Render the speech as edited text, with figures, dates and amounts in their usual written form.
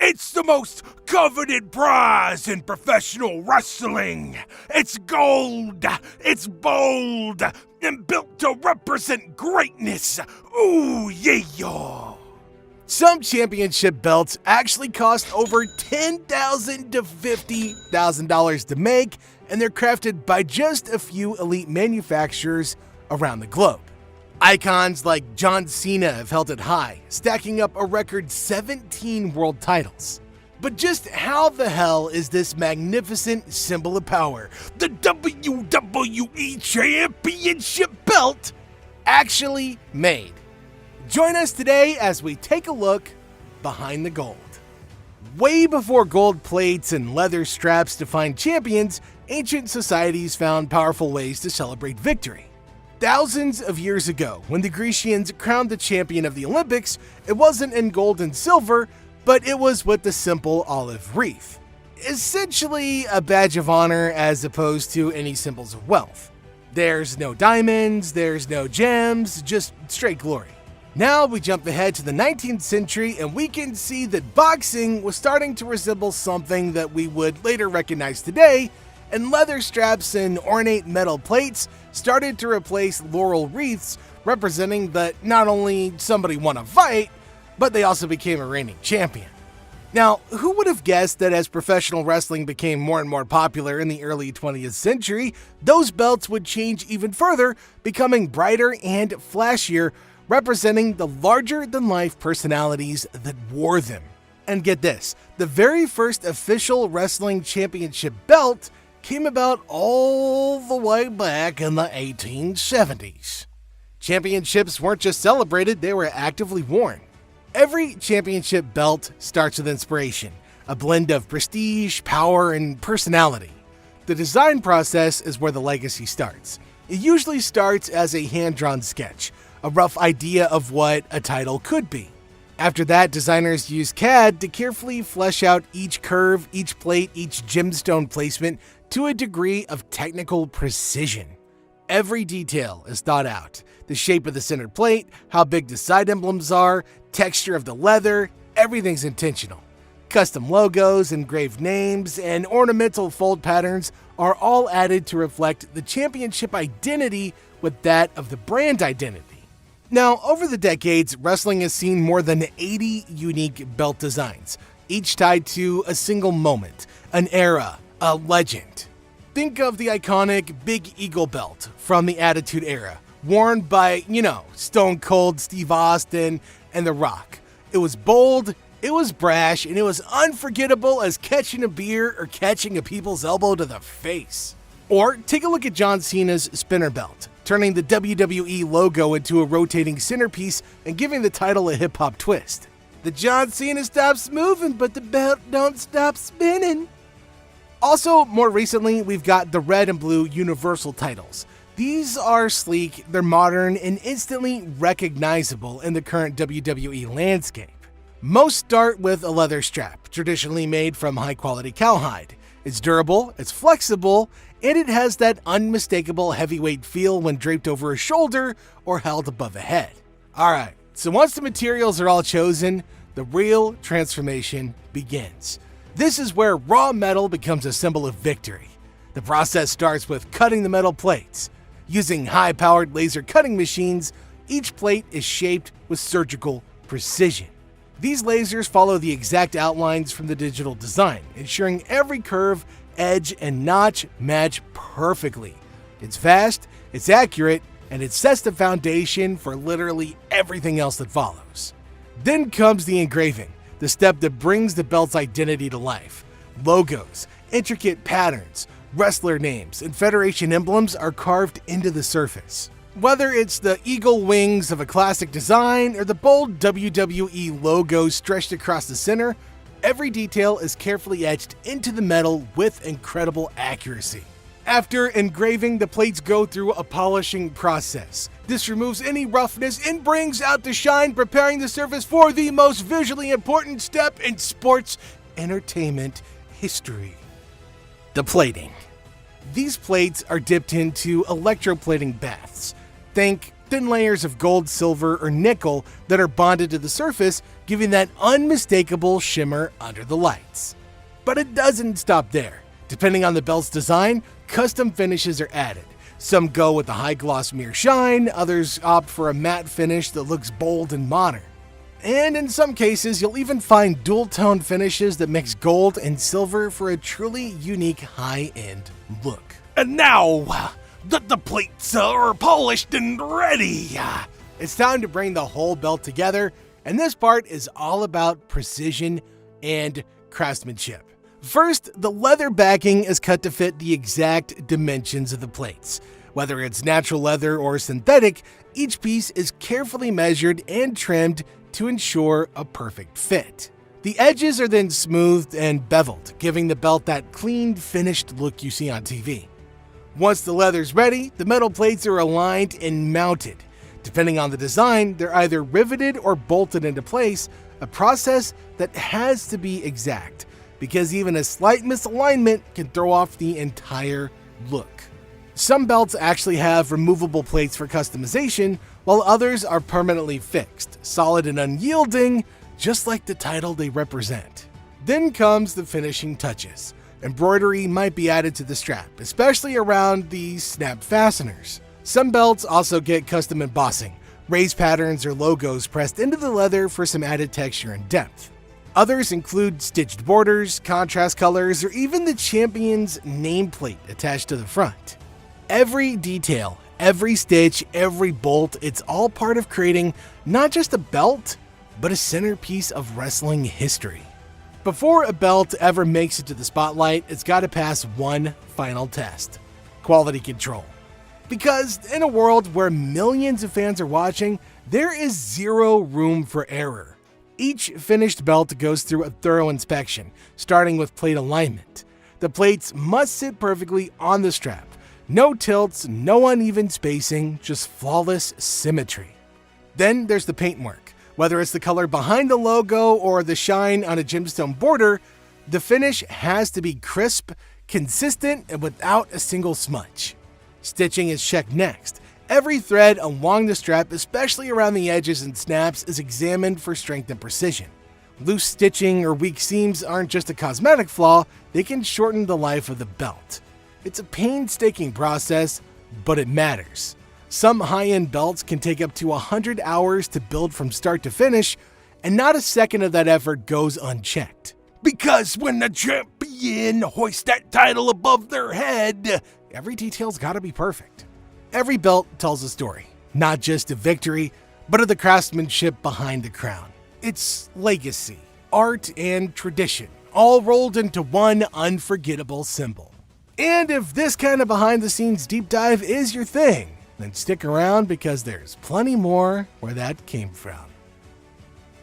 It's the most coveted prize in professional wrestling. It's gold, it's bold, and built to represent greatness. Ooh, yeah. Some championship belts actually cost over $10,000 to $50,000 to make, and they're crafted by just a few elite manufacturers around the globe. Icons like John Cena have held it high, stacking up a record 17 world titles. But just how the hell is this magnificent symbol of power, the WWE Championship belt, actually made? Join us today as we take a look behind the gold. Way before gold plates and leather straps defined champions, ancient societies found powerful ways to celebrate victory. Thousands of years ago, when the Grecians crowned the champion of the Olympics, it wasn't in gold and silver, but it was with the simple olive wreath. Essentially a badge of honor as opposed to any symbols of wealth. There's no diamonds, there's no gems, just straight glory. Now we jump ahead to the 19th century and we can see that boxing was starting to resemble something that we would later recognize today, and leather straps and ornate metal plates started to replace laurel wreaths, representing that not only somebody won a fight, but they also became a reigning champion. Now, who would have guessed that as professional wrestling became more and more popular in the early 20th century, those belts would change even further, becoming brighter and flashier, representing the larger-than-life personalities that wore them. And get this, the very first official wrestling championship belt came about all the way back in the 1870s. Championships weren't just celebrated, they were actively worn. Every championship belt starts with inspiration, a blend of prestige, power, and personality. The design process is where the legacy starts. It usually starts as a hand-drawn sketch, a rough idea of what a title could be. After that, designers use CAD to carefully flesh out each curve, each plate, each gemstone placement to a degree of technical precision. Every detail is thought out. The shape of the center plate, how big the side emblems are, texture of the leather, everything's intentional. Custom logos, engraved names, and ornamental fold patterns are all added to reflect the championship identity with that of the brand identity. Now, over the decades, wrestling has seen more than 80 unique belt designs, each tied to a single moment, an era, a legend. Think of the iconic Big Eagle belt from the Attitude Era, worn by, Stone Cold Steve Austin and The Rock. It was bold, it was brash, and it was unforgettable as catching a beer or catching a people's elbow to the face. Or take a look at John Cena's spinner belt, turning the WWE logo into a rotating centerpiece and giving the title a hip-hop twist. The John Cena stops moving, but the belt don't stop spinning. Also, more recently, we've got the red and blue Universal titles. These are sleek, they're modern, and instantly recognizable in the current WWE landscape. Most start with a leather strap, traditionally made from high-quality cowhide. It's durable, it's flexible, and it has that unmistakable heavyweight feel when draped over a shoulder or held above a head. Alright, so once the materials are all chosen, the real transformation begins. This is where raw metal becomes a symbol of victory. The process starts with cutting the metal plates. Using high-powered laser cutting machines, each plate is shaped with surgical precision. These lasers follow the exact outlines from the digital design, ensuring every curve, edge, and notch match perfectly. It's fast, it's accurate, and it sets the foundation for literally everything else that follows. Then comes the engraving, the step that brings the belt's identity to life. Logos, intricate patterns, wrestler names, and federation emblems are carved into the surface. Whether it's the eagle wings of a classic design or the bold WWE logo stretched across the center, every detail is carefully etched into the metal with incredible accuracy. After engraving, the plates go through a polishing process. This removes any roughness and brings out the shine, preparing the surface for the most visually important step in sports entertainment history: the plating. These plates are dipped into electroplating baths. Think thin layers of gold, silver, or nickel that are bonded to the surface, giving that unmistakable shimmer under the lights. But it doesn't stop there. Depending on the belt's design, custom finishes are added. Some go with a high-gloss mirror shine, others opt for a matte finish that looks bold and modern. And in some cases, you'll even find dual-tone finishes that mix gold and silver for a truly unique high-end look. And now, the plates are polished and ready. It's time to bring the whole belt together, and this part is all about precision and craftsmanship. First, the leather backing is cut to fit the exact dimensions of the plates. Whether it's natural leather or synthetic, each piece is carefully measured and trimmed to ensure a perfect fit. The edges are then smoothed and beveled, giving the belt that clean, finished look you see on TV. Once the leather's ready, the metal plates are aligned and mounted. Depending on the design, they're either riveted or bolted into place, a process that has to be exact, because even a slight misalignment can throw off the entire look. Some belts actually have removable plates for customization, while others are permanently fixed, solid and unyielding, just like the title they represent. Then comes the finishing touches. Embroidery might be added to the strap, especially around the snap fasteners. Some belts also get custom embossing, raised patterns or logos pressed into the leather for some added texture and depth. Others include stitched borders, contrast colors, or even the champion's nameplate attached to the front. Every detail, every stitch, every bolt, it's all part of creating not just a belt, but a centerpiece of wrestling history. Before a belt ever makes it to the spotlight, it's got to pass one final test: quality control. Because in a world where millions of fans are watching, there is zero room for error. Each finished belt goes through a thorough inspection, starting with plate alignment. The plates must sit perfectly on the strap. No tilts, no uneven spacing, just flawless symmetry. Then there's the paintwork. Whether it's the color behind the logo or the shine on a gemstone border, the finish has to be crisp, consistent, and without a single smudge. Stitching is checked next. Every thread along the strap, especially around the edges and snaps, is examined for strength and precision. Loose stitching or weak seams aren't just a cosmetic flaw, they can shorten the life of the belt. It's a painstaking process, but it matters. Some high-end belts can take up to 100 hours to build from start to finish, and not a second of that effort goes unchecked. Because when the champion hoists that title above their head, every detail's gotta be perfect. Every belt tells a story, not just of victory, but of the craftsmanship behind the crown. It's legacy, art, and tradition, all rolled into one unforgettable symbol. And if this kind of behind-the-scenes deep dive is your thing, then stick around because there's plenty more where that came from.